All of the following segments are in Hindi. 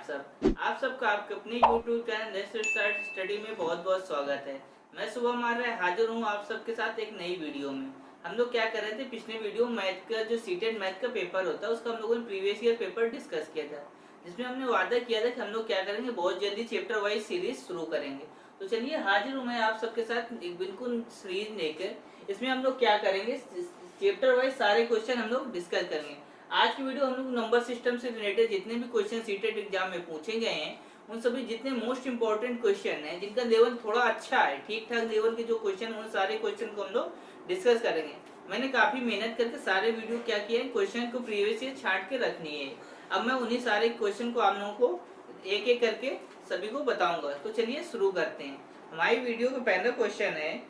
आप सबका आपके अपने YouTube channel next start study में बहुत बहुत स्वागत है। मैं शुभम मार्य हाजिर हूँ आप सबके साथ एक नई वीडियो में। हम लोग क्या कर रहे थे, पिछले वीडियो मैथ का जो सीटेड मैथ का पेपर होता है उसका हम लोगों ने प्रीवियस ईयर पेपर डिस्कस किया था, जिसमें हमने वादा किया था कि हम लोग क्या करेंगे, बहुत जल्दी चैप्टर वाइज सीरीज शुरू करेंगे। तो चलिए हाजिर हूँ मैं आप सबके साथ एक बिल्कुल सीरीज लेकर। इसमें हम लोग क्या करेंगे, चैप्टर वाइज सारे क्वेश्चन हम लोग डिस्कस करेंगे। आज की वीडियो हम लोग नंबर सिस्टम से रिलेटेड जितने भी क्वेश्चन सीटेड एग्जाम में पूछे गए हैं उन सभी जितने मोस्ट इंपॉर्टेंट क्वेश्चन हैं, जिनका लेवल थोड़ा अच्छा है, ठीक ठाक लेवल के जो क्वेश्चन, उन सारे क्वेश्चन को हम लोग डिस्कस करेंगे। मैंने काफी मेहनत करके सारे वीडियो क्या किए हैं, क्वेश्चन को प्रीवियस ईयर छांट के रखनी है। अब मैं उन्हीं सारे क्वेश्चन को आप लोगों को एक एक करके सभी को बताऊंगा। तो चलिए शुरू करते हैं। हमारी वीडियो का पहला क्वेश्चन है,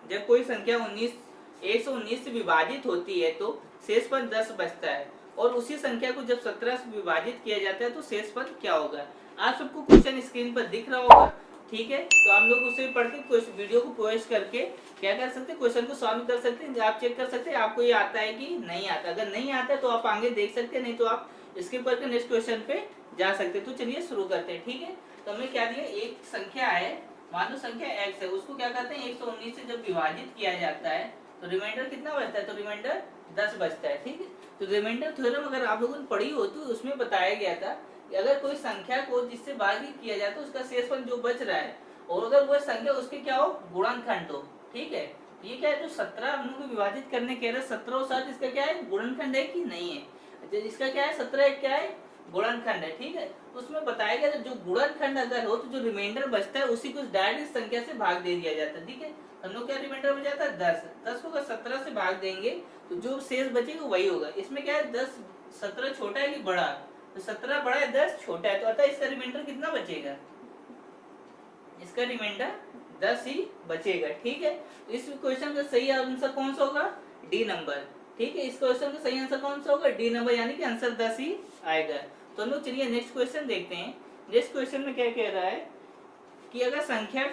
जब कोई संख्या 119 से विभाजित होती है तो शेष पद 10 बचता है, और उसी संख्या को जब 17 से विभाजित किया जाता है तो शेष पद क्या होगा। आप सबको क्वेश्चन स्क्रीन पर दिख रहा होगा, ठीक है। तो आप लोग उसे पढ़ के वीडियो को पॉज करके क्या कर सकते हैं, क्वेश्चन को सॉल्व कर सकते हैं। आप चेक कर सकते हैं आपको ये आता है कि नहीं आता। अगर नहीं आता है तो आप आगे देख सकते हैं, नहीं तो आप स्किप करके नेक्स्ट क्वेश्चन पे जा सकते हैं। तो चलिए शुरू करते हैं, ठीक है। तो हमें क्या दिया, एक संख्या है, मान लो संख्या x है, उसको क्या कहते हैं 119 से जब विभाजित किया जाता है तो रिमाइंडर कितना बचता है, तो रिमाइंडर 10 बचता है, ठीक है। तो रिमाइंडर थ्योरम अगर आप लोगों ने पढ़ी हो तो उसमें बताया गया था कि अगर कोई संख्या को जिससे भागित किया जाए तो उसका शेषफल जो बच रहा है, और अगर वह संख्या उसके क्या हो, गुणनखंड हो, ठीक है। ये क्या है, जो 17 हम लोग विभाजित करने कह रहे हैं, 17 और 7 इसका क्या है, गुणनखंड है कि नहीं है। इसका क्या है, 17 क्या है, गुणनखंड है, ठीक है। तो उसमें बताया गया जो गुणनखंड अगर हो तो जो रिमाइंडर बचता है उसी को डायरेक्ट संख्या से भाग दे दिया जाता है, ठीक है। हम लोग क्या रिमाइंडर बच जाता है 10 को अगर 17 से भाग देंगे तो जो शेष बचेगा वही होगा। इसमें क्या है, 17 छोटा है कि बड़ा, तो 17 बड़ा है, 10 छोटा है, तो अतः इसका रिमाइंडर कितना बचेगा, इसका रिमाइंडर 10 ही बचेगा, ठीक है। तो इस क्वेश्चन का सही आंसर कौन सा होगा, डी नंबर, ठीक है। इस क्वेश्चन का सही आंसर कौन सा होगा, डी नंबर, यानी कि आंसर 10 ही आएगा। तो हम लोग चलिए नेक्स्ट क्वेश्चन देखते हैं। नेक्स्ट क्वेश्चन में क्या कह रहा है कि अगर संख्या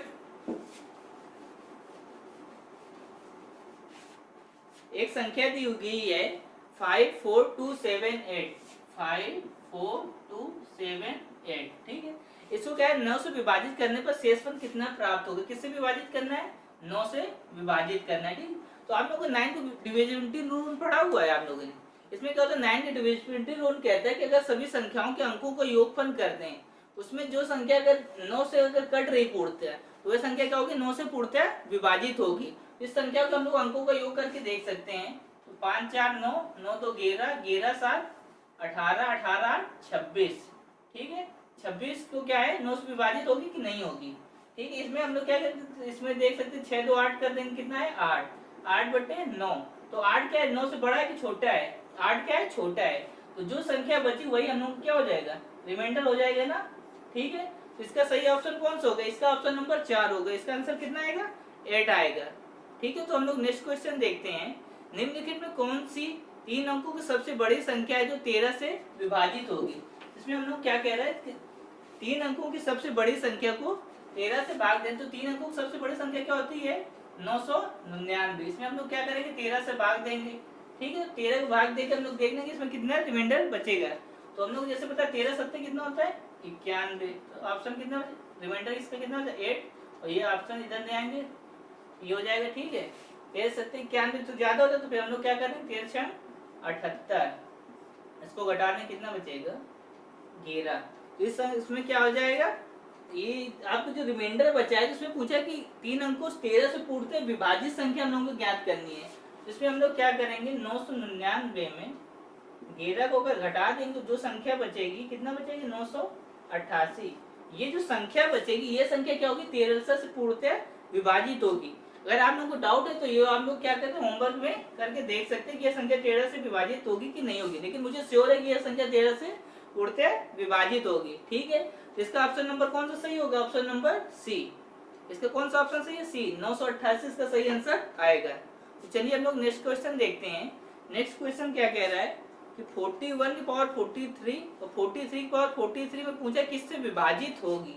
एक संख्या दी गई है 54278, 54278, ठीक है। इसको क्या है, 9 से विभाजित करने पर शेषफल कितना प्राप्त होगा। किससे विभाजित करना है, 9 से विभाजित करना है, ठीक। तो आप लोगों को 9 को डिविजिबिलिटी रूल पढ़ा हुआ है आप लोगों ने। इसमें क्या होता है, 9 के डिविजिबिलिटी रूल कहता है कि अगर सभी संख्याओं के अंकों को योगफल करते हैं, उसमें जो संख्या अगर 9 से अगर कट रही पूर्णतः, तो वह संख्या क्या होगी, 9 से पूर्णतः विभाजित होगी। इस संख्या को हम लोग अंकों का योग करके देख सकते हैं। तो 5 4 9, 9 तो 11, 11 7 18, 18 8 26, ठीक है। 26 को क्या है, 9 से विभाजित होगी कि नहीं होगी, ठीक है। इसमें हम लोग क्या करते हैं, इसमें देख सकते हैं 6 2 8 कर देंगे, कितना है 8, 8/9। तो 8 क्या है, 9 से बड़ा है कि छोटा है, 8 क्या है, छोटा है। तो जो संख्या बची वही हम लोग क्या हो जाएगा, रिमाइंडर हो जाएगा ना, ठीक है। तो इसका सही ऑप्शन कौन सा होगा, इसका ऑप्शन नंबर 4 होगा। इसका आंसर कितना आएगा, 8 आएगा, ठीक है। तो हम लोग नेक्स्ट क्वेश्चन देखते हैं। निम्नलिखित में कौन सी 3 अंकों की सबसे बड़ी संख्या है जो 13 से विभाजित होगी। इसमें हम लोग क्या कह रहे हैं, 3 अंकों की सबसे बड़ी संख्या को 13 से भाग दें तो 3 अंकों की सबसे बड़ी संख्या क्या होती है, 999। इसमें हम लोग क्या करेंगे, 13 से भाग देंगे, ठीक है। 13 को भाग देकर हम लोग देख लेंगे इसमें कितना रिमाइंडर बचेगा। तो हम लोग जैसे पता है 13 7 कितना होता है, 91। तो ऑप्शन कितना, रिमाइंडर इसका कितना होता है 8, और ये ऑप्शन इधर ले आएंगे, ये हो जाएगा, ठीक है। 13 7 91 तो ज्यादा होता है, तो फिर हम लोग क्या करेंगे, 13 6 78, इसको घटाने कितना बचेगा 11। तो इसमें क्या हो जाएगा, ये आपको जो रिमाइंडर बचा है, जिसमें पूछा कि 3 अंकों 13 से पूर्णतः विभाजित संख्या हम लोगों को ज्ञात करनी है। इसमें हम लोग क्या करेंगे, 999 में 11 को अगर घटा देंगे तो जो संख्या बचेगी, कितना बचेगी 988। ये जो संख्या बचेगी, ये संख्या क्या होगी, 13 से पूर्णतः विभाजित होगी। अगर आप लोगों को डाउट है तो ये आप लोग क्या करते हैं, होमवर्क में करके देख सकते हैं कि यह संख्या 13 से विभाजित होगी कि नहीं होगी। लेकिन मुझे श्योर है कि यह संख्या 13 से पूर्णतः विभाजित होगी, ठीक है। तो इसका ऑप्शन नंबर कौन सा सही होगा, ऑप्शन नंबर सी। इसका कौन सा ऑप्शन सही है, सी, 988 इसका सही आंसर आएगा। तो चलिए हम लोग नेक्स्ट क्वेश्चन देखते हैं। नेक्स्ट क्वेश्चन क्या कह रहा है कि 41 की पावर 43 और 43 की पावर 43 में पूछा किससे विभाजित होगी।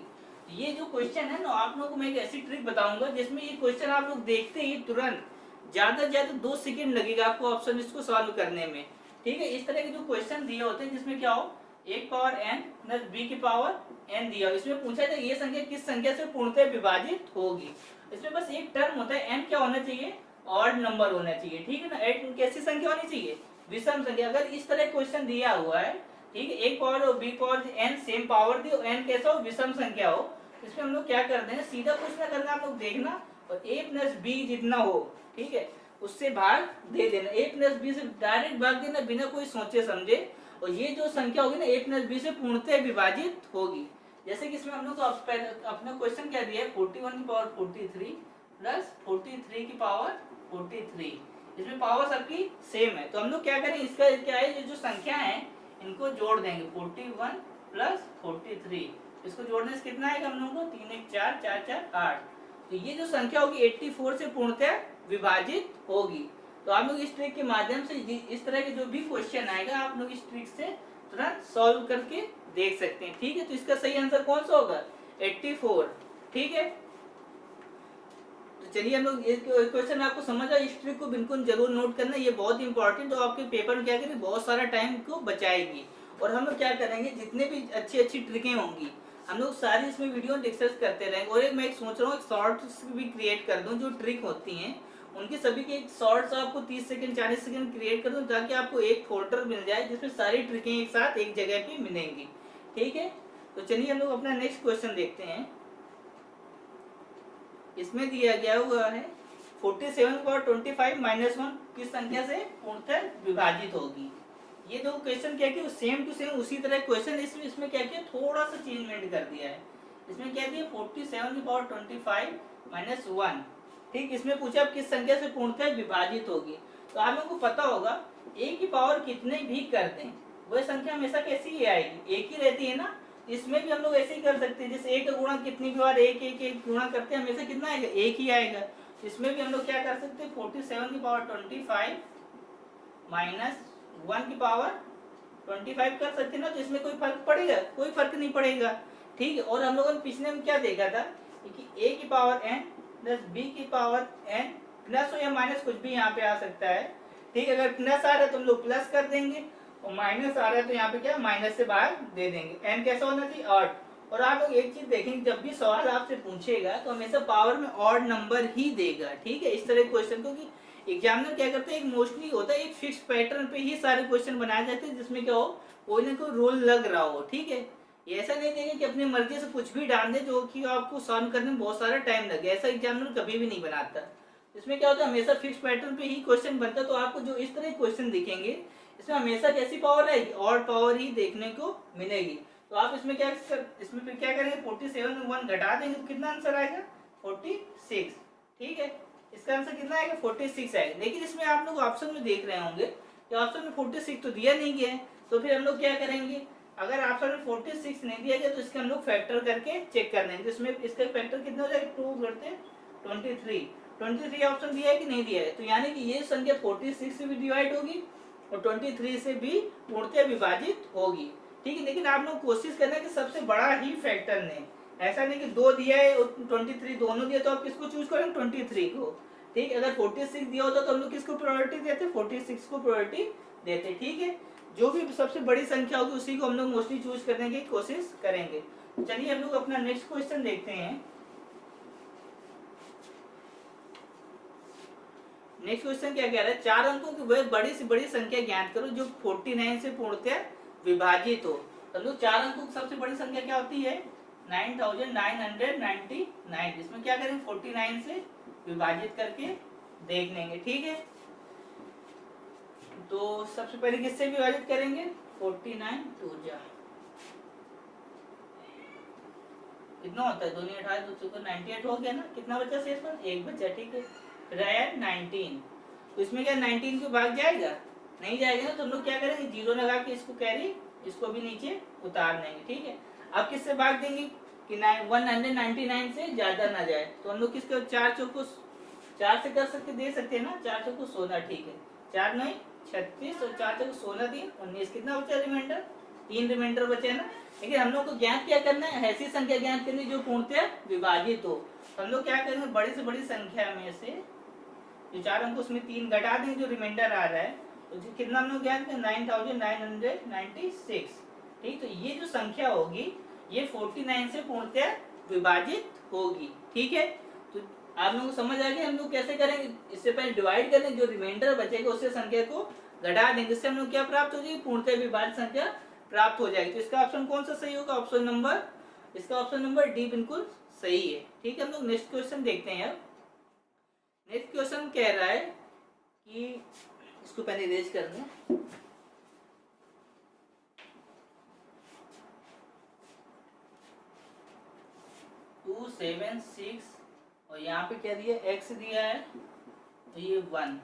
ये जो क्वेश्चन है ना, आप लोगों को मैं एक ऐसी ट्रिक बताऊंगा जिसमें ये क्वेश्चन आप लोग देखते ही तुरंत ज्यादा से ज्यादा 2 सेकंड लगेगा आपको ऑप्शन इसको सॉल्व करने में। ठीक है, इस तरह के जो क्वेश्चन दिए होते हैं जिसमें क्या हो, एक पावर n प्लस बी की पावर n दिया हो, इसमें पूछा जाए ये संख्या किस संख्या से पूर्णतः विभाजित होगी। इसमें बस एक टर्म होता है, n क्या होना चाहिए, ऑड नंबर होना चाहिए, ठीक है ना। n कैसी संख्या होनी चाहिए, विषम संख्या। अगर इस तरह क्वेश्चन दिया हुआ है, ठीक है, एक पावर और B power n same power दी और n कैसा हो, विषम संख्या हो, इसमें हम लोग क्या करते हैं, सीधा कुछ ना करना, आप लोग देखना और a प्लस बी जितना हो, ठीक है, उससे भाग दे देना। a प्लस बी से डायरेक्ट भाग देना बिना कोई सोचे समझे, और ये जो संख्या होगी ना a प्लस बी से पूर्णतः विभाजित होगी। जैसे कि इसमें हम लोग अपना क्वेश्चन क्या दिया है, 41 की पावर 43 प्लस 43 की पावर 43, इसमें पावर सबकी सेम है। तो हम लोग क्या करें, इसका क्या है, ये जो संख्या है इनको जोड़ देंगे, 41 प्लस 43, इसको जोड़ने से कितना आएगा हम लोग को, 3 1 4 4 4 8। तो ये जो संख्या होगी 84 से पूर्णतः विभाजित होगी। तो आप लोग इस ट्रिक के माध्यम से इस तरह के जो भी क्वेश्चन आएगा आप लोग इस ट्रिक से तुरंत सॉल्व करके देख सकते हैं, ठीक है। तो इसका सही आंसर कौन सा होगा, 84, ठीक है। तो चलिए हम लोग ये क्वेश्चन आपको समझ आया, इस ट्रिक को बिल्कुल जरूर नोट करना, ये बहुत इंपॉर्टेंट और आपके पेपर में क्या करेंगे, बहुत सारा टाइम को बचाएगी। और हम लोग क्या करेंगे, जितने भी अच्छी अच्छी ट्रिकें होंगी हम लोग सारी इसमें वीडियो डिस्कस करते रहेंगे। और मैं सोच रहा हूँ एक शॉर्ट्स भी क्रिएट कर दूं, जो ट्रिक होती हैं उनकी सभी के एक शॉर्ट्स आपको 30 सेकंड 40 सेकंड क्रिएट कर दूं, ताकि आपको एक फोल्डर मिल जाए जिसमें सारी ट्रिकें एक साथ एक जगह पे मिलेंगी, ठीक है। तो चलिए हम लोग अपना नेक्स्ट क्वेश्चन देखते हैं। इसमें दिया गया हुआ है 47/25 - 1 किस संख्या से पूर्णतः विभाजित होगी। ये दो क्वेश्चन क्या किया, सेम टू सेम उसी तरह क्वेश्चन, इसमें क्या किया, थोड़ा सा चेंजमेंट कर दिया है। इसमें क्या दिया, 47/25 - 1, ठीक। इसमें पूछा आप किस संख्या से पूर्णतः विभाजित होगी। तो आप लोगों को पता होगा a की पावर कितने भी कर दें वह संख्या हमेशा कैसी ही आएगी, एक ही रहती है ना। इसमें भी हम लोग ऐसे ही कर सकते हैं, जैसे a का गुणा कितनी भी बार एक एक एक गुणा करते हैं हमेशा कितना आएगा, एक ही आएगा। इसमें भी हम लोग क्या कर सकते हैं, 47/25 - 1 की पावर 25 कर सकते हैं ना। तो इसमें कोई फर्क पड़ेगा, कोई फर्क नहीं पड़ेगा, ठीक है। और हम लोगों ने पिछले में क्या देखा था कि a की पावर n प्लस b की पावर n, प्लस या माइनस कुछ भी यहाँ पे आ सकता है, ठीक है। अगर प्लस आ रहा है तो हम लोग प्लस कर देंगे और माइनस आ रहा है तो यहाँ पे क्या माइनस से बाहर दे देंगे। n कैसा होना चाहिए, ऑड। और आप लोग एक चीज देखेंगे, जब भी सवाल आपसे पूछेगा तो हमेशा पावर में ऑड नंबर ही देगा, ठीक है। इस तरह क्वेश्चन, क्योंकि एग्जामिनर क्या करते हैं, एक मोस्टली होता है एक फिक्स पैटर्न पे ही सारे क्वेश्चन बनाए जाते हैं, जिसमें क्या हो, कोई ना कोई रूल लग रहा हो, ठीक है। ये ऐसा नहीं देंगे कि अपनी मर्जी से कुछ भी डाल दे जो कि आपको सॉल्व करने में बहुत सारा टाइम लगे, ऐसा एग्जामिनर कभी भी नहीं बनाता। इसमें क्या होता है, हमेशा फिक्स पैटर्न पे ही क्वेश्चन बनता है। तो आपको जो इस तरह क्वेश्चन दिखेंगे इसमें हमेशा कैसी पावर रहेगी, ऑड पावर ही देखने को मिलेगी। तो आप इसमें इसमें फिर क्या करेंगे, 47 में 1 घटा देंगे तो कितना आंसर आएगा, 46, ठीक है। इसका आंसर कितना आएगा, 46 आएगा। लेकिन इसमें आप लोग ऑप्शन में देख रहे होंगे कि ऑप्शन में 46 तो दिया नहीं गया है। तो फिर हम लोग क्या करेंगे, अगर ऑप्शन में 46 नहीं दिया गया तो इसके हम लोग फैक्टर करके चेक कर लेंगे। इसमें इसका फैक्टर कितना हो जाएगा, 2 करते 23 ऑप्शन दिया है कि नहीं दिया है। तो यानी कि ये संख्या 46 से भी डिवाइड होगी और 23 से भी पूर्णतः विभाजित होगी, ठीक है। लेकिन आप लोग कोशिश करना कि सबसे बड़ा ही फैक्टर लें, ऐसा नहीं कि 2 दिया है और 23 दोनों दिया तो आप किसको चूज करेंगे, 23 को, ठीक। अगर 46 दिया होता तो हम लोग किसको प्रायोरिटी देते, 46 को प्रायोरिटी देते, ठीक है। जो भी सबसे बड़ी संख्या होगी उसी को हम लोग मोस्टली चूज करने की कोशिश करेंगे। चलिए हम लोग अपना नेक्स्ट क्वेश्चन देखते हैं। नेक्स्ट क्वेश्चन क्या कह रहा है, 4 अंकों की वह बड़ी से बड़ी संख्या ज्ञात करो जो 49 से पूर्णतः विभाजित हो। तो लोग 4 अंकों की सबसे बड़ी संख्या क्या होती है, 9999। इसमें क्या करेंगे, 49 से विभाजित करके देख लेंगे, ठीक है। तो सबसे पहले किससे विभाजित करेंगे, 49 2 जा कितना होता है, 2 × 8 2 × 98 हो गया ना। कितना बचा शेष पर, 1 बचा, ठीक है। फिर आया 19, तो इसमें क्या 19 को भाग जाएगा, नहीं जाएगा ना। तो हम लोग क्या करेंगे, 0 लगा के इसको कैरी, इसको भी नीचे उतार देंगे, ठीक है। अब किससे भाग देंगे कि 199 से ज्यादा ना जाए। तो हम लोग किसको 4 चौको 4 से कर सकते, दे सकते हैं ना, 4 चौको 16, ठीक है। 4 9 36 और 4 चौको 16 3 19, कितना बचा रिमाइंडर, 3 रिमाइंडर बचे ना। लेकिन हम लोग को ज्ञात क्या करना है, ऐसी संख्या ज्ञात करनी जो पूर्णतः विभाजित हो। तो हम लोग क्या करेंगे, बड़ी से बड़ी संख्या में से जो 4 अंक उसमें 3 घटा देंगे, जो रिमाइंडर आ रहा है तो कितना हम लोग ज्ञान किया 9996। ठीक, तो ये जो संख्या होगी ये 49 से पूर्णतः विभाजित होगी। ठीक है, तो आप लोगों को समझ आ गया हम लोग कैसे करेंगे। इससे पहले डिवाइड करें, जो रिमाइंडर बचेगा उससे संख्या को घटा देंगे, इससे हम लोग क्या प्राप्त हो जाएगी, पूर्णतः विभाजित संख्या प्राप्त हो जाएगी। तो इसका ऑप्शन कौन सा सही होगा, इसका ऑप्शन नंबर डी बिल्कुल सही है। ठीक है, हम लोग नेक्स्ट क्वेश्चन देखते हैं। अब नेक्स्ट क्वेश्चन कह रहा है कि इसको पहले इरेज कर दें। 276 और यहाँ पे क्या दिया, x दिया है, तो ये 1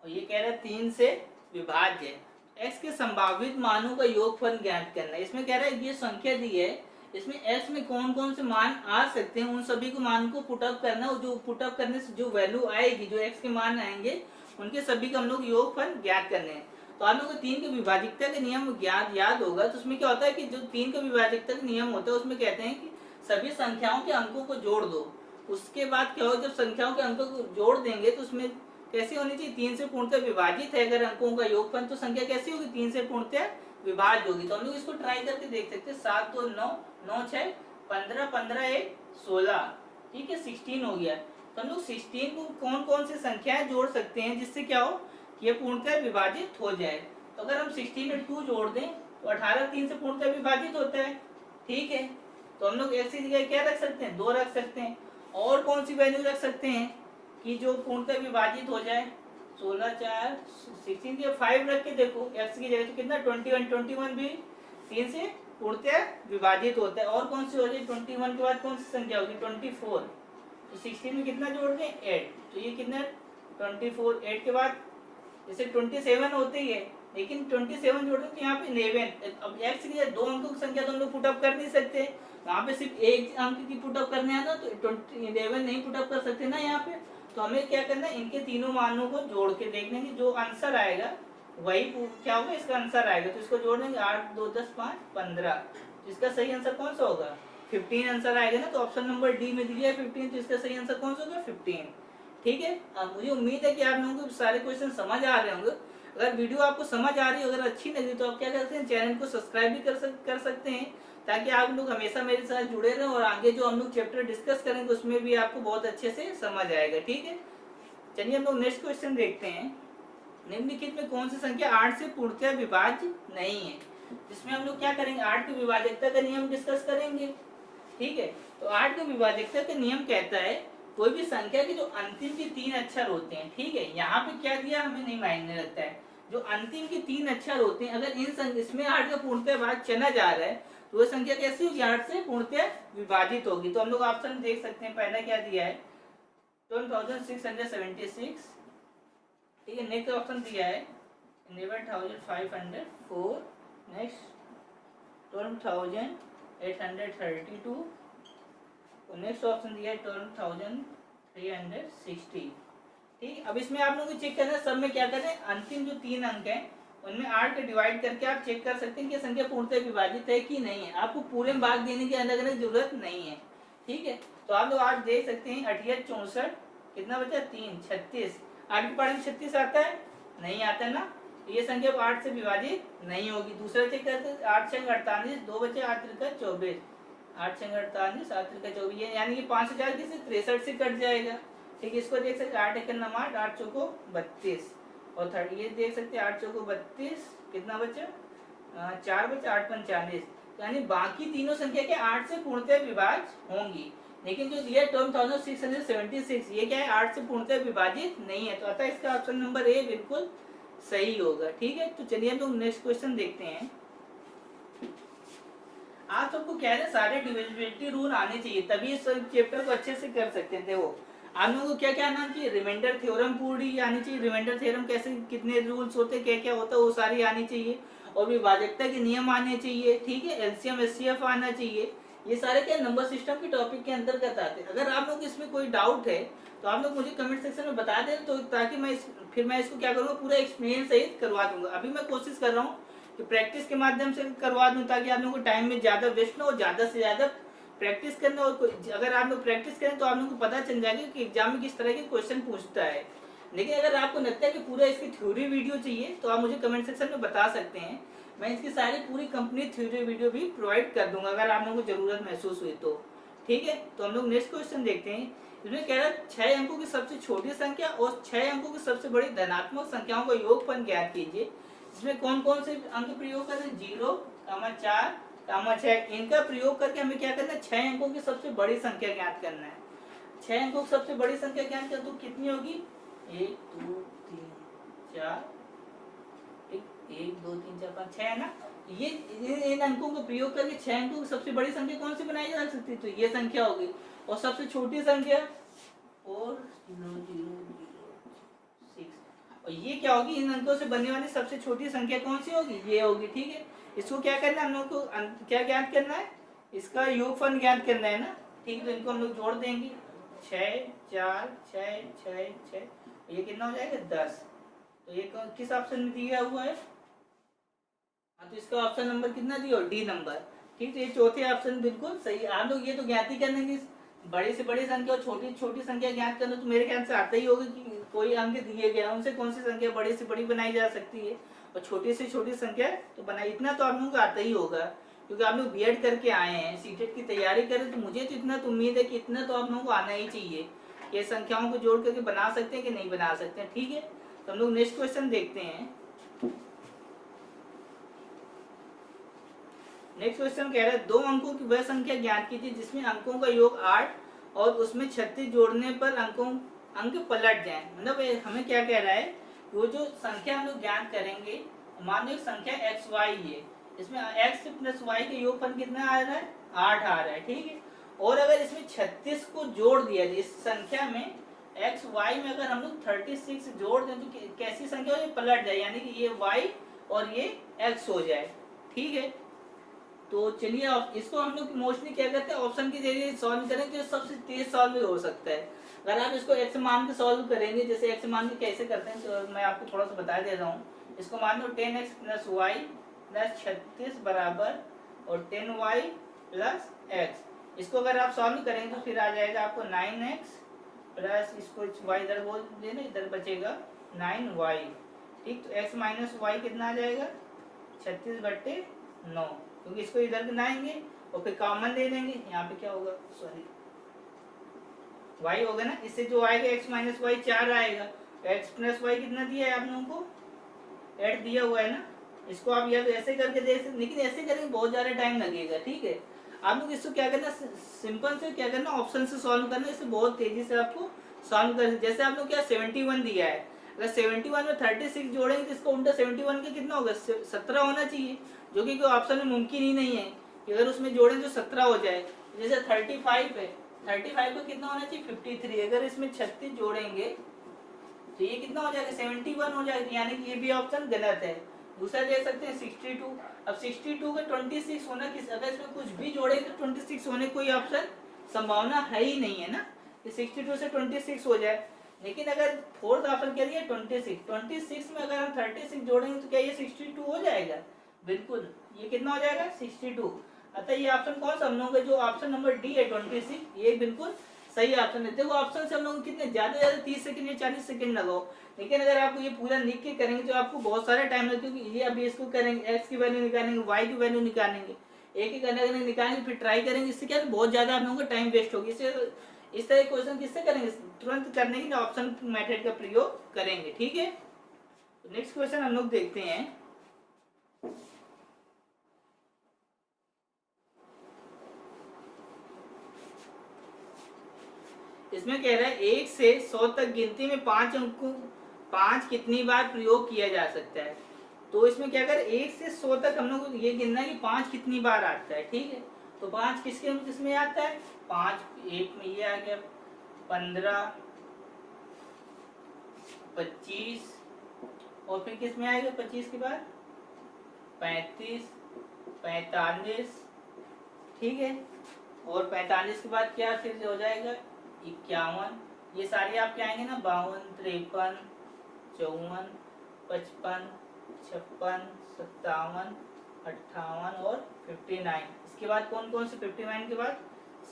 और ये कह रहा है 3 से विभाज्य। x के संभावित मानों का योगफल ज्ञात करना है। इसमें कह रहा है ये संख्या दी है, इसमें x में कौन कौन से मान आ सकते हैं, उन सभी को मान को पुटअप करना, और जो पुटअप करने से जो वैल्यू आएगी, जो x के मान आएंगे उनके सभी का हम लोग योगफल ज्ञात करने हैं। तो आप लोगों को 3 के विभाजकता का नियम ज्ञात याद होगा। तो उसमें क्या होता है कि जो 3 का विभाजकता का नियम होता है उसमें कहते हैं कि सभी संख्याओं के अंकों को जोड़ दो। उसके बाद क्या होगा, जब संख्याओं के अंकों को जोड़ देंगे तो उसमें कैसी होनी चाहिए, 3 से पूर्णतः विभाजित है अगर अंकों का योगफल, तो संख्या कैसी होगी, 3 से पूर्णतः विभाज्य होगी। तो हम लोग इसको ट्राई करके देख सकते हैं। 7 2 9 9 6 15 15 1 16। ठीक है, 16 हो गया। तो हम लोग 16 को कौन कौन सी संख्याएं जोड़ सकते हैं जिससे क्या हो, ये पूर्णतः विभाजित हो जाए। तो अगर हम 16 में 2 जोड़ दें तो 18 3 से पूर्णतः विभाजित होता है। ठीक है, तो हम लोग ऐसी जगह क्या रख सकते हैं, 2 रख सकते हैं। और कौन सी वैल्यू रख सकते हैं कि जो पूर्णतः विभाजित हो जाए, 16 4 16 के 5 रख के देखो x की जगह, तो कितना 21 भी 3 से पूर्णतः विभाजित होता है। और कौन सी हो जाए, 21 के बाद कौन सी संख्या होगी, 24। तो 16 में कितना जोड़ दें, 8। तो ये कितना 24, 8 के बाद जैसे 27 होते ही है, लेकिन 27 जोड़ दें तो यहाँ पे 11। अब x की 2 अंकों की संख्या तो हम लोग पुटअप कर नहीं सकते, वहाँ पे सिर्फ एक अंक की पुटअप करने है ना, तो 11 नहीं पुटअप कर सकते ना यहाँ पे। तो हमें क्या करना है, इनके तीनों मानों को जोड़ के देखने की जो आंसर आएगा वही क्या होगा, इसका आंसर आएगा। तो इसको जोड़ देंगे, 8 2 10 5 15। तो इसका सही आंसर कौन सा होगा, 15 आंसर आएगा ना। तो ऑप्शन नंबर डी में दिया है 15, तो इसका सही आंसर कौन सा होगा, 15। ठीक है, अब मुझे उम्मीद है कि आप लोगों को सारे क्वेश्चन समझ आ रहे होंगे। अगर वीडियो आपको समझ आ रही है, अगर अच्छी लगी तो आप क्या करते हैं, चैनल को सब्सक्राइब भी कर सकते हैं, ताकि आप लोग हमेशा मेरे साथ जुड़े रहें और आगे जो हम लोग चैप्टर डिस्कस करेंगे उसमें भी आपको बहुत अच्छे से समझ आएगा। ठीक है, चलिए हम लोग नेक्स्ट क्वेश्चन देखते हैं। निम्नलिखित में कौन सी संख्या 8 से पूर्णतः विभाज्य नहीं है, जिसमें हम लोग क्या करेंगे, 8 की विभाजकता का नियम डिस्कस करेंगे। ठीक है, तो 8 की विभाजकता का नियम कहता है कोई भी संख्या के जो अंतिम के 3 अक्षर होते हैं, ठीक है, यहाँ पे क्या दिया हमें नहीं मायने रखता है, जो अंतिम के 3 अक्षर होते हैं, अगर इन संख्या इसमें 8 का पूर्णतः भाग चला जा रहा है तो वह संख्या कैसी होगी, 8 से पूर्णतः विभाजित होगी। तो हम लोग ऑप्शन देख सकते हैं, पहला क्या दिया है 12,676। ठीक है, नेक्स्ट ऑप्शन दिया है 11,504। नेक्स्ट 12,832। नेक्स्ट ऑप्शन दिया है 12,360। ठीक, अब इसमें आप लोग को चेक करना है, सब में क्या करें, अंतिम जो 3 अंक हैं उनमें 8 के डिवाइड करके आप चेक कर सकते हैं कि संख्या पूर्णतः विभाजित है कि नहीं है। आपको पूरे में भाग देने की अलग अलग जरूरत नहीं है। ठीक है, तो आप लोग आज देख सकते हैं 88 64 कितना बचा, 3 36। 8 की पारी में 36 आता है, नहीं आता ना, ये संख्या 8 से विभाजित नहीं होगी। दूसरा चेक करते हैं 8 6 48, 2 बचे 8 3 24, 8 6 48 8 3 24, यानी कि 5000 किसी 63 से कट जाएगा। ठीक है, इसको देख सकते हैं 8 1 9 8 8 चौको 32 और थर्ड ये देख सकते हैं 8 चौको 32, कितना बचा 4 बचा 8 5 40, यानी बाकी तीनों संख्या के 8 से पूर्णतः विभाज्य होंगी। लेकिन जो दिया 12,676 ये क्या है, 8 से पूर्णतः विभाजित नहीं है। तो अतः इसका ऑप्शन नंबर ए बिल्कुल सही होगा। ठीक है, तो चलिए हम लोग नेक्स्ट क्वेश्चन देखते हैं। आप सबको कह रहे हैं सारे डिविजिबिलिटी रूल आने चाहिए, तभी इस चैप्टर को अच्छे से कर सकते थे। वो आप लोगों को क्या क्या आना चाहिए, रिमाइंडर थ्योरम पूरी आनी चाहिए, रिमाइंडर थ्योरम कैसे कितने रूल्स होते हैं, क्या क्या होता है वो सारी आनी चाहिए, और विभाजकता के नियम आने चाहिए। ठीक है, एलसीएम एचसीएफ आना चाहिए। ये सारे क्या नंबर सिस्टम के टॉपिक के अंतर्गत आते हैं। अगर आप लोग इसमें कोई डाउट है तो आप लोग मुझे कमेंट सेक्शन में बता दें, तो ताकि मैं फिर मैं इसको क्या करूँगा, पूरा एक्सप्लेन सहित करवा दूंगा। अभी मैं कोशिश कर रहा हूँ कि प्रैक्टिस के माध्यम से करवा दूं, ताकि आप लोगों को टाइम में ज़्यादा वेस्ट ना हो, ज़्यादा से ज़्यादा प्रैक्टिस करना। और अगर आप लोग प्रैक्टिस करें तो आप लोगों को पता चल जाएगा कि एग्जाम में किस तरह के क्वेश्चन पूछता है। लेकिन अगर आपको लगता है कि पूरा इसकी थ्योरी वीडियो चाहिए तो आप मुझे कमेंट सेक्शन में बता सकते हैं, मैं इसकी सारी पूरी कंप्लीट थ्योरी वीडियो भी प्रोवाइड कर दूंगा अगर आप लोगों को जरूरत महसूस हुई तो। ठीक है, तो हम लोग नेक्स्ट क्वेश्चन देखते हैं। इसमें कह रहा है 6 अंकों की सबसे छोटी संख्या और 6 अंकों की सबसे बड़ी धनात्मक संख्याओं का योगफल ज्ञात कीजिए। इसमें कौन कौन से अंक प्रयोग कर रहे हैं, 0, 4, 6, इनका प्रयोग करके हमें क्या करना है, 6 अंकों की सबसे बड़ी संख्या ज्ञात करना है। 6 अंकों की सबसे बड़ी संख्या ज्ञात कर तो कितनी होगी, 1 2 3 4, 1 2 3 4 5 6 है ना। ये इन अंकों का प्रयोग करके 6 अंकों की सबसे बड़ी संख्या कौन सी बनाई जा सकती है, तो ये संख्या होगी। और सबसे छोटी संख्या 4 0 0 0 6, और ये क्या होगी, इन अंकों से बनने वाली सबसे छोटी संख्या कौन सी होगी, ये होगी। ठीक है, इसको क्या करना है, हम लोग को क्या ज्ञात करना है, इसका योगफल ज्ञात करना है ना। ठीक है, तो इनको हम लोग जोड़ देंगे, 6 4 6 6 6, ये कितना हो जाएगा 10। तो ये किस ऑप्शन में दिया हुआ है, तो इसका ऑप्शन नंबर कितना दिया, डी नंबर। ठीक, तो ये चौथे ऑप्शन बिल्कुल सही। आप लोग ये तो ज्ञात ही करने की बड़ी से बड़ी संख्या और छोटी छोटी संख्या ज्ञात करना तो मेरे ख्याल से आता ही होगा कि कोई अंक दिए गए उनसे कौन सी संख्या बड़ी से बड़ी बनाई जा सकती है और छोटी से छोटी संख्या तो बनाई, इतना तो आप लोगों को आता ही होगा क्योंकि आप लोग बीएड करके आए हैं, सीटेट की तैयारी करें, तो मुझे तो इतना तो उम्मीद है कि इतना तो आप लोगों को आना ही चाहिए। ये संख्याओं को जोड़ करके बना सकते हैं कि नहीं बना सकते हैं। ठीक है, तो हम लोग नेक्स्ट क्वेश्चन देखते हैं। नेक्स्ट क्वेश्चन कह रहा है 2 अंकों की वह संख्या ज्ञात कीजिए जिसमें अंकों का योग 8 और उसमें 36 जोड़ने पर अंक पलट जाए। मतलब हमें क्या कह रहा है, वो जो संख्या हम लोग ज्ञात करेंगे, मान लो एक संख्या एक्स वाई है, इसमें एक्स प्लस वाई का योगफल कितना आ रहा है, 8 आ रहा है। ठीक है, और अगर इसमें 36 को जोड़ दिया जाए, इस संख्या में एक्स वाई में अगर हम लोग 36 जोड़ दें तो कैसी संख्या हो, ये पलट जाए, यानी कि ये वाई और ये एक्स हो जाए। ठीक है, तो चलिए इसको हम लोग मोस्टली क्या करते हैं, ऑप्शन के जरिए सॉल्व करेंगे, जो सबसे तेज सॉल्व हो सकता है। अगर आप इसको एक्स मान के सॉल्व करेंगे, जैसे एक्स मान के कैसे करते हैं तो मैं आपको थोड़ा सा बता दे रहा हूँ। इसको मान लो 10x प्लस वाई प्लस 36 बराबर और 10y प्लस x। इसको अगर आप सॉल्व करेंगे तो फिर आ जाएगा आपको 9x प्लस इसको y इधर बोल देना, इधर बचेगा 9y। ठीक, तो x माइनस वाई कितना आ जाएगा, 36/9, क्योंकि इसको इधर बनाएंगे और फिर कॉमन ले लेंगे, यहाँ पे क्या होगा, सॉरी y होगा ना, इससे जो आएगा x माइनस वाई 4 आएगा, x प्लस वाई कितना दिया है आप लोगों को, 8 दिया हुआ है ना। इसको आप या तो ऐसे करके दे सकते, लेकिन ऐसे करेंगे बहुत ज़्यादा टाइम लगेगा। ठीक है, आप लोग इसको क्या करना, सिंपल से क्या करना, ऑप्शन से सॉल्व करना, इससे बहुत तेजी से आपको सॉल्व कर। जैसे आप लोग क्या 71 दिया है, अगर 71 में 36 जोड़ेंगे तो इसका उल्टा 71 का कितना होगा, 17 होना चाहिए, जो कि कोई ऑप्शन में मुमकिन ही नहीं है कि अगर उसमें जोड़ें तो 17 हो जाए। जैसे 35 है, 35 को कितना होना चाहिए, 53, अगर इसमें 36 जोड़ेंगे तो ये कितना हो जाएगा, 71 हो जाएगा, यानी कि ये भी ऑप्शन गलत है। दूसरा ले सकते हैं 62। अब 62 का 26 होना, किस अगर इसमें कुछ भी जोड़ेंगे तो 26 होने कोई ऑप्शन संभावना है ही नहीं है ना कि 62 से 26 हो जाए। लेकिन अगर फोर्थ ऑप्शन क्या दिया 26 में अगर हम 36 जोड़ेंगे तो क्या ये 62 हो जाएगा, बिल्कुल ये कितना हो जाएगा 62। अतः ये ऑप्शन कौन सा हम लोगों का, जो ऑप्शन नंबर डी है 26, ये बिल्कुल सही ऑप्शन है। देखो ऑप्शन से हम लोग कितने ज्यादा से ज्यादा 30 सेकंड या 40 सेकंड लगाओ, लेकिन अगर आपको ये पूरा लिख के करेंगे तो आपको बहुत सारा टाइम लगेगा, क्योंकि ये अभी इसको करेंगे, एक्स की वैल्यू निकालेंगे, वाई की वैल्यू निकालेंगे, एक एक अलग अलग निकालेंगे, फिर ट्राई करेंगे, इससे क्या बहुत ज्यादा आप लोगों का टाइम वेस्ट होगी। इससे इस तरह क्वेश्चन किससे करेंगे, तुरंत करने के लिए ऑप्शन मेथड का प्रयोग करेंगे। ठीक है, नेक्स्ट क्वेश्चन हम लोग देखते हैं। इसमें कह रहा है 1 से 100 तक गिनती में 5 अंकों 5 कितनी बार प्रयोग किया जा सकता है। तो इसमें क्या कर 1 से 100 तक हम लोग ये गिनना है कि 5 कितनी बार आता है। ठीक है, तो 5 किसमें आता है, 5 एक में ये आ गया, 15 25, और फिर किस में आएगा 25 के बाद 35 45, ठीक है, और 45 के बाद क्या फिर हो जाएगा 51, ये सारे आपके आएंगे ना 52 53 54 55 56 57 58 और 59। इसके बाद कौन कौन से 59 के बाद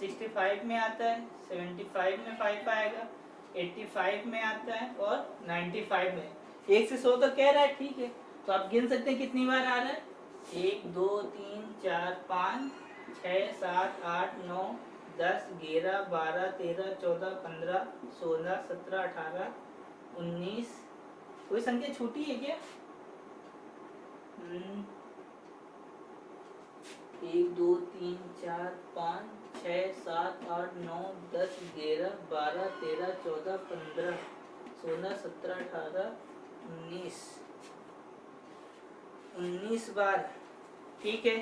65 में आता है, 75 में 5 आएगा, 85 में आता है और 95 में। 1 से 100 तक कह रहा है, ठीक है। तो आप गिन सकते हैं कितनी बार आ रहा है, 1 2 3 4 5 6 7 8 9 10 11 12 13 14 15 16 17 18 19। कोई संख्या छोटी है क्या? 1 2 3 4 5 6 7 8 9 10 11 12 13 14 15 16 17 18 19 19 बार, ठीक है।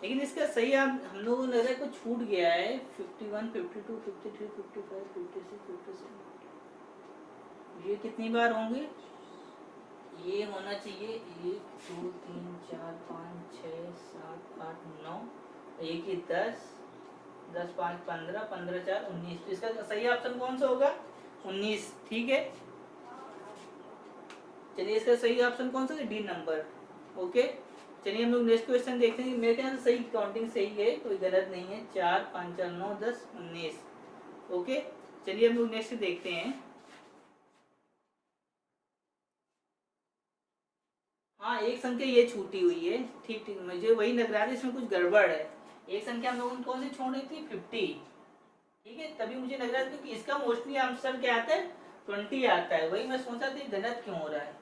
लेकिन इसका सही हम लोगों को लग रहा है कुछ छूट गया है। 51 52 53 55 56 57, ये कितनी बार होंगे? ये होना चाहिए 1 2 3 4 5 6 7 8 9, एक ही 10 10 5 15 15 4 19। तो इसका सही ऑप्शन कौन सा होगा? 19, ठीक है। चलिए इसका सही ऑप्शन कौन सा है? D number. ओके, चलिए हम लोग नेक्स्ट क्वेश्चन देखते हैं। मेरे ख्याल से सही काउंटिंग सही है, कोई गलत नहीं है। 4 5 4 9 10 19। ओके, चलिए हम लोग नेक्स्ट देखते हैं। हाँ, एक संख्या ये छूटी हुई है, ठीक ठीक, मुझे वही लग रहा था इसमें कुछ गड़बड़ है। एक संख्या हम लोगों ने कौन सी छोड़ रही थी? 50, ठीक है। तभी मुझे लग रहा था क्योंकि इसका मोस्टली आंसर क्या आता है? 20 आता है। वही मैं सोचा था गलत क्यों हो रहा है,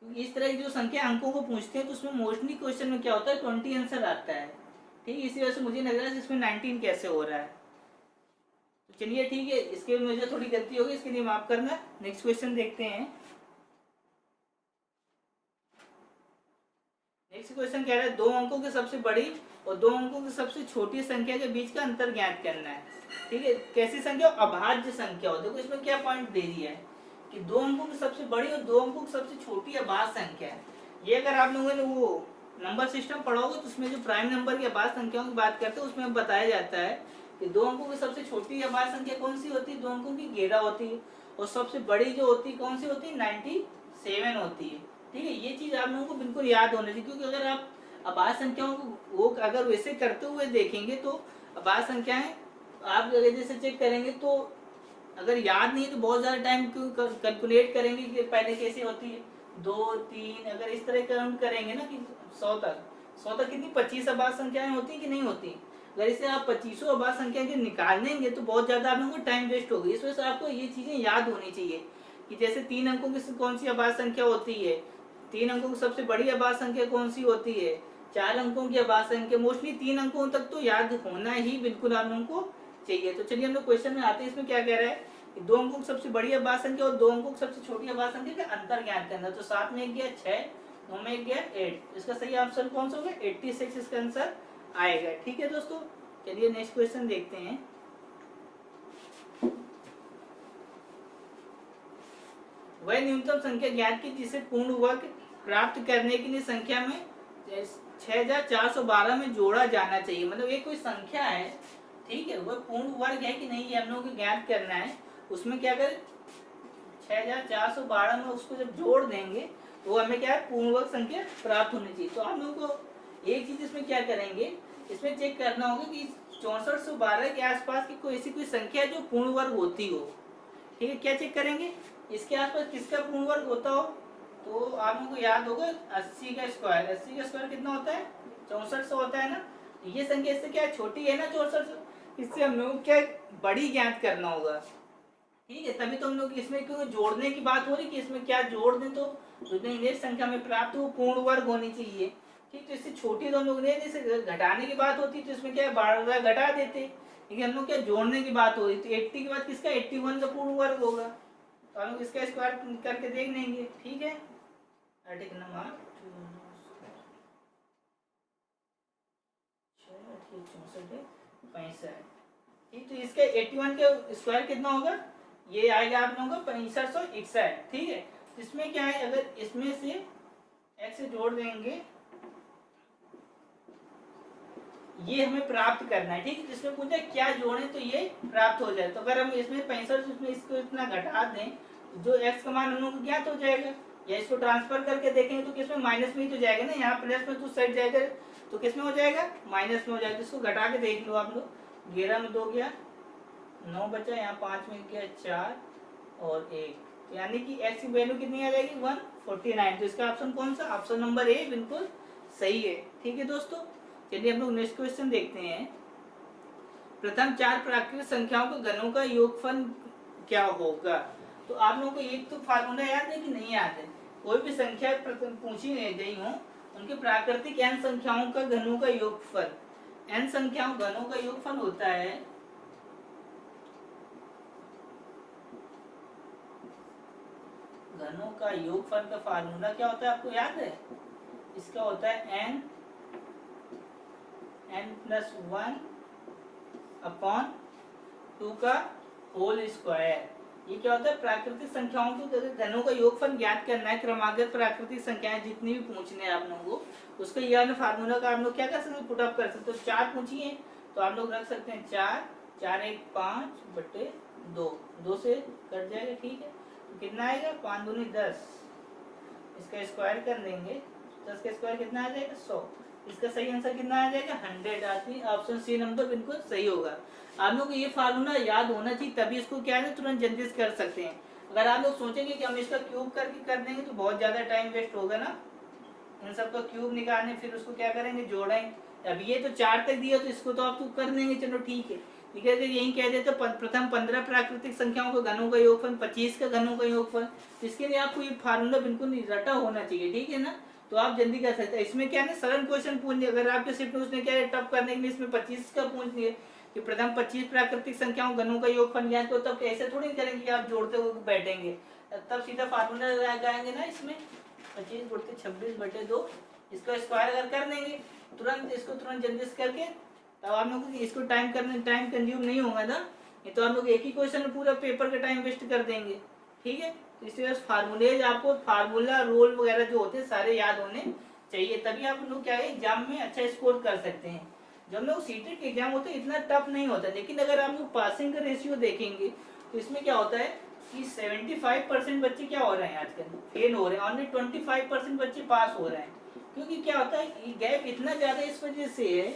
क्योंकि इस तरह की जो संख्या अंकों को पूछते हैं तो उसमें मोस्टली क्वेश्चन में क्या होता है? 20 आंसर आता है, ठीक। इसी वजह से मुझे लग रहा है इसमें 19 कैसे हो रहा है। तो चलिए ठीक है, इसके मुझे थोड़ी गलती होगी, इसके लिए माफ करना। नेक्स्ट क्वेश्चन देखते हैं। नेक्स्ट क्वेश्चन कह रहा है 2 अंकों की सबसे बड़ी और 2 अंकों की सबसे छोटी संख्या के बीच का अंतर ज्ञात करना है, ठीक है। कैसी संख्या? अभाज्य संख्या हो। देखो इसमें क्या पॉइंट दे दिया है कि 2 अंकों की सबसे बड़ी और 2 अंकों की सबसे छोटी अभाज्य संख्या है। ये अगर आप लोगों ने वो नंबर सिस्टम पढ़ोगे तो उसमें जो प्राइम नंबर की अभाज्य संख्याओं की बात करते हैं उसमें बताया जाता है कि 2 अंकों की सबसे छोटी अभाज्य संख्या कौन सी होती है? 2 अंकों की 11 होती है। और सबसे बड़ी जो होती है कौन सी होती है? 97 होती है, ठीक है। ये चीज आप लोगों को बिल्कुल याद होनी चाहिए, क्योंकि अगर आप अभाज्य संख्याओं को वो अगर वैसे करते हुए देखेंगे तो अभाज्य संख्याएं आप अगर जैसे चेक करेंगे तो अगर याद नहीं तो बहुत ज्यादा टाइम क्यों कैलकुलेट करेंगे कि पहले कैसे होती है 2 3, अगर इस तरह काउंट करेंगे ना कि 100 तक कितनी 25 अभाज्य संख्याएं होती कि नहीं होती। अगर इसे आप 25 अभाज्य संख्या के निकाल लेंगे तो बहुत ज्यादा आप लोगों को टाइम वेस्ट होगी। इस वजह से आपको ये चीजें याद होनी चाहिए कि जैसे 3 अंकों की कौन सी अभाज्य संख्या होती है, 3 अंकों की सबसे बड़ी अभाज्य संख्या कौन सी होती है, 4 अंकों की अभाज्य संख्या। मोस्टली 3 अंकों तक तो याद होना ही बिल्कुल आप लोगों को चाहिए। तो चलिए हम लोग क्वेश्चन में आते हैं। इसमें क्या कह रहा है कि 2 अंकों की सबसे बड़ी अभाज्य संख्या और 2 अंकों की सबसे छोटी अभाज्य संख्या का अंतर ज्ञात करना। तो 7 में 1 गया 6, 9 में 1 गया 8। इसका सही ऑप्शन कौन सा होगा? 86 इसका आंसर आएगा, ठीक है दोस्तों। चलिए नेक्स्ट क्वेश्चन देखते हैं। वह न्यूनतम संख्या ज्ञात की जिसे पूर्ण वर्ग प्राप्त करने के लिए संख्या में 6412 में जोड़ा जाना चाहिए। मतलब ये कोई संख्या है, ठीक है, वह पूर्ण वर्ग है कि नहीं ये हम लोगों को ज्ञात करना है। उसमें क्या करें 6412 में उसको जब जोड़ देंगे तो हमें क्या है? पूर्ण वर्ग संख्या प्राप्त होनी चाहिए। तो हम लोग को एक चीज इसमें क्या करेंगे, इसमें चेक करना होगा कि 6412 के आसपास की कोई ऐसी कोई संख्या जो पूर्ण वर्ग होती हो, ठीक है। क्या चेक करेंगे? इसके आसपास किसका पूर्ण वर्ग होता हो, तो आप लोगों को याद होगा 80 का स्क्वायर। 80 का स्क्वायर कितना होता है? 6400 होता है ना। ये संख्या इससे क्या छोटी है ना 6400, इससे हम लोग क्या बड़ी ज्ञात करना होगा, ठीक है। तभी तो हम लोग इसमें क्यों जोड़ने की बात हो रही कि इसमें क्या जोड़ दें तो जितनी संख्या में प्राप्त हो पूर्ण वर्ग होनी चाहिए, ठीक। तो इससे छोटी तो हम लोग नहीं, जैसे घटाने की बात होती तो इसमें क्या 12 घटा देते, लेकिन हम लोग क्या जोड़ने की बात हो रही। तो 80 के बाद किसका 81 का पूर्ण वर्ग होगा, तो हम लोग इसका स्क्वायर करके देख लेंगे, ठीक है। आर्टिकल नंबर 64 ठीक। तो इसके 81 के स्क्वायर कितना होगा? ये आएगा आप लोगों को 6561, ठीक है। इसमें क्या है, अगर इसमें से x से जोड़ देंगे ये हमें प्राप्त करना है, ठीक है। इसमें पूछा क्या जोड़े तो ये प्राप्त हो जाए। तो अगर हम इसमें 65 इसमें इसको इतना घटा दें तो जो x का मान हम लोग को ज्ञात हो जाएगा। या इसको ट्रांसफर करके देखेंगे तो किसमें माइनस में ही तो जाएगा ना, यहाँ प्लस में तो साइड जाएगा तो किसमें हो जाएगा? माइनस में हो जाएगा। इसको घटा के देख लो आप लोग। 11 में 2 गया 9 बचा, यहाँ 5 में गया 4, और 1, यानी कि x की वैल्यू कितनी आ जाएगी 149। तो इसका ऑप्शन कौन सा, ऑप्शन नंबर ए बिल्कुल सही है। ठीक है दोस्तों, चलिए हम लोग नेक्स्ट क्वेश्चन देखते हैं। प्रथम 4 प्राकृतिक संख्याओं के घनों का योगफल क्या होगा। तो आप लोगों को एक तो फार्मूला याद है कि नहीं याद है। कोई भी संख्या पूछी गई हो, उनके प्राकृतिक n संख्याओं का घनों का योगफल, n संख्याओं घनों का योगफल होता है घनों का योगफल का फार्मूला क्या होता है आपको याद है। इसका होता है n+1 अपॉन 2 का होल स्क्वायर। ये क्या होता है, प्राकृतिक संख्याओं के घनों का योगफल ज्ञात करना है। क्रमागत प्राकृतिक संख्याएं जितनी भी पूछने हैं आप लोगों को, उसका यह फार्मूला का आप लोग क्या कर सकते हैं, पुट अप कर सकते हो। तो 4 पूछिए तो आप लोग रख सकते हैं 4, 4 1 5/2, 2 से कट जाएगा। ठीक है, तो कितना आएगा 5 दूनी 10, इसका स्क्वायर कर देंगे, 10 का स्क्वायर कितना आ जाएगा 100। इसका सही आंसर कितना आ जाएगा 100। आदमी ऑप्शन सी नंबर बिल्कुल सही होगा। आप लोग को ये फार्मूला याद होना चाहिए, तभी इसको क्या है तुरंत जल्दी कर सकते हैं। अगर आप लोग सोचेंगे कि हम इसका क्यूब करके कर देंगे तो बहुत ज्यादा टाइम वेस्ट होगा ना, इन सब का क्यूब निकालने, फिर उसको क्या करेंगे जोड़ेंगे। अब ये तो 4 तक दिया तो इसको तो आप तो कर देंगे, चलो ठीक है। ठीक है, यही कह देते प्रथम 15 प्राकृतिक संख्याओं का घनों का योगफल, 25 का घनों का योगफल। तो इसके लिए आपको ये फार्मूला बिल्कुल रटा होना चाहिए। ठीक है ना, तो आप जल्दी कर सकते हैं। इसमें क्या है ना, सरल क्वेश्चन पूछ लिया। अगर आपके शिफ्ट में उसने क्या है टफ करने के लिए इसमें 25 का पूछ लिया कि प्रथम 25 प्राकृतिक संख्याओं घनों का योगफल ज्ञात हो, तब ऐसे थोड़ी करेंगे कि आप जोड़ते हुए बैठेंगे, तब सीधा फार्मूला लगाएंगे ना। इसमें 25 गुणित 26/2, इसका स्क्वायर अगर कर देंगे तुरंत, इसको तुरंत जल्दी से करके, तब आप लोग इसको टाइम कंज्यूम नहीं होगा ना। ये तो आप लोग एक ही क्वेश्चन में पूरा पेपर का टाइम वेस्ट कर देंगे। ठीक है, तो इसलिए फार्मूले आपको फार्मूला रोल वगैरह जो होते हैं सारे याद होने चाहिए, तभी आप लोग क्या है एग्जाम में अच्छा स्कोर कर सकते हैं। जब लोग सीटेट के एग्जाम होते हैं इतना टफ नहीं होता, लेकिन अगर आप लोग पासिंग का रेशियो देखेंगे तो इसमें क्या होता है कि 75% बच्चे क्या हो रहे हैं आजकल फेल हो रहे हैं, ओनली 25% बच्चे पास हो रहे हैं। क्योंकि क्या होता है गैप इतना ज्यादा इस वजह से है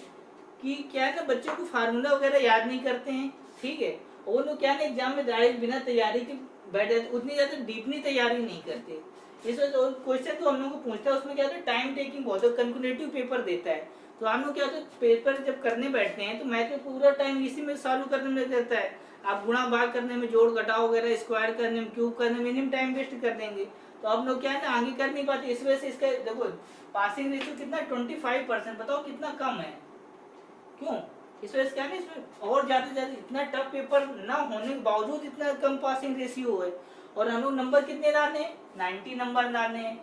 कि क्या है ना, बच्चों को फार्मूला वगैरह याद नहीं करते हैं। ठीक है, वो लोग क्या है एग्जाम में डायरेक्ट बिना तैयारी के बैठ जाते, उतनी ज्यादा डीपली तैयारी नहीं करते। इस वजह क्वेश्चन तो हम लोग को पूछता है उसमें क्या होता है टाइम टेकिंग बहुत है, कैलकुलेटिव पेपर देता है। तो हम लोग क्या होता है पेपर जब करने बैठते हैं तो मैथ में पूरा टाइम इसी में सॉल्व करने में लग जाता है। आप गुणा भाग करने में, जोड़ घटाव वगैरह, स्क्वायर करने में, क्यूब करने में मिनिमम टाइम वेस्ट कर देंगे, तो आप लोग क्या है ना आगे कर नहीं पाते। इस वजह से इसका देखो पासिंग रेशियो कितना 25%, बताओ कितना कम है। क्यों, इस वजह से क्या है इसमें और ज्यादा इतना टफ पेपर ना होने के बावजूद इतना कम पासिंग रेशियो है। और हम लोग नंबर कितने लाने, 90 नंबर लाने,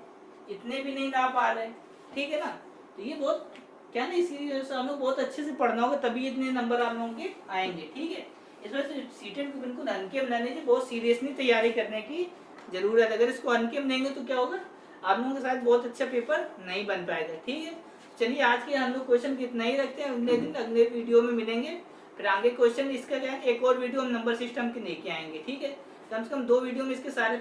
इतने भी नहीं ला पा रहे। ठीक है ना, तो ये बहुत क्या है ना, इसी वजह से हम लोग बहुत अच्छे से पढ़ना होगा, तभी इतने नंबर आप लोगों के आएंगे। ठीक है, इस वजह से सीटेट को बिल्कुल हल्के में लेने की, बहुत सीरियसली तैयारी करने की जरूरत है। अगर इसको हल्के में लेंगे तो क्या होगा, आप लोगों के साथ बहुत अच्छा पेपर नहीं बन पाएगा। ठीक है, चलिए आज के हम लोग क्वेश्चन कितना ही रखते हैं, अगले दिन अगले वीडियो में मिलेंगे। फिर आगे क्वेश्चन इसका क्या है, एक और वीडियो हम नंबर सिस्टम के लेके आएंगे। ठीक है, कम से कम 2 वीडियो में इसके सारे